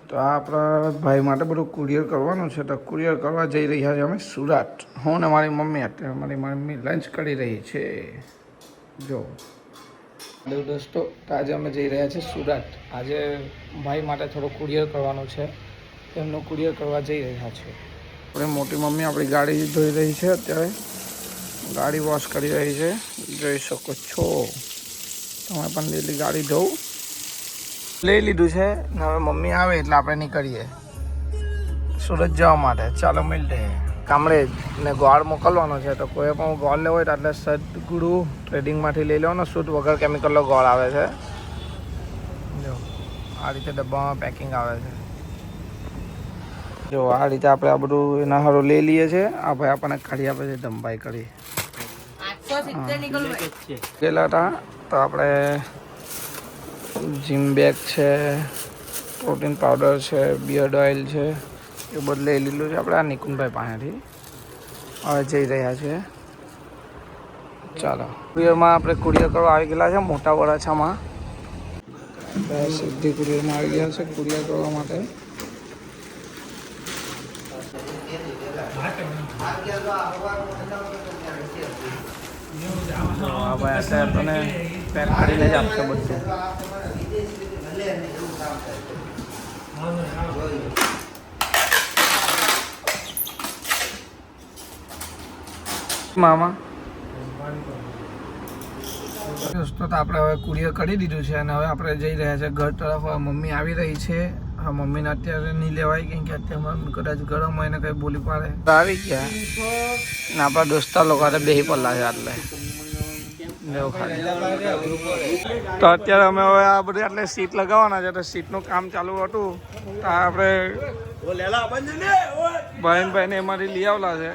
તો આ આપણા ભાઈ માટે બધું કુરિયર કરવાનું છે, તો કુરિયર કરવા જઈ રહ્યા છીએ અમે સુરત. હું ને મારી મમ્મી. અત્યારે મારી મમ્મી લંચ કરી રહી છે. જો દોસ્તો, તો આજે અમે જઈ રહ્યા છીએ સુરત. આજે ભાઈ માટે થોડું કુરિયર કરવાનું છે, એમનું કુરિયર કરવા જઈ રહ્યા છે. આપણી મોટી મમ્મી આપણી ગાડી ધોઈ રહી છે. અત્યારે ગાડી વોશ કરી રહી છે, જોઈ શકો છો. તમે પણ ડેલી ગાડી ધોવું લઈ લીધું છે ને હવે મમ્મી આવે એટલે આપણે નીકળીએ સુરત જવા માટે. ચાલો મળીએ. કામરેજ ને ગોળ મોકલવાનો છે, તો કોઈ પણ ગોળ લેવો હોય તો એટલે સદગુરુ ટ્રેડિંગમાંથી લઈ લેવાનો. શુદ્ધ વગર કેમિકલનો ગોળ આવે છે. જો આ રીતે ડબ્બામાં પેકિંગ આવે છે. જો આ રીતે આપણે આ બધું એના હારું લઈ લઈએ છીએ. આ ભાઈ આપણને કાઢી આપે છે, ધમભાઈ કરી ગયેલા હતા. તો આપણે જીમ બેગ છે, પ્રોટીન પાવડર છે, બિયર્ડ ઓઇલ છે, એ બધું લઈ લીધું છે આપણે આ નિકુંજભાઈ પાસેથી. હવે જઈ રહ્યા છીએ. ચાલો કુરિયરમાં આપણે કુરિયર કરવા આવી ગયેલા છે મોટા વરાછામાં. સીધી કુરિયરમાં આવી ગયા છે કુરિયર કરવા માટે. હા ભાઈ, અત્યારે તને પેક કરીને જ આપશે બધું. મામા દોસ્તો, તો આપણે હવે કુરિયર કરી દીધું છે અને હવે આપણે જઈ રહ્યા છીએ ઘર તરફ. હવે મમ્મી આવી રહી છે. હા, મમ્મીને અત્યારે નહીં લેવાય કેમ કે અત્યારે કદાચ ગરમ હોય ને કંઈ બોલી પાડે. આવી ગયા ને આપણા દોસ્તાર લોકો બેસી પડલા છે. એટલે તો અત્યારે અમે હવે આ બધી એટલે સીટ લગાવવાના છે. તો સીટનું કામ ચાલુ હતું. તો આપણે ભાઈને એમાંથી લઈ આવલા છે.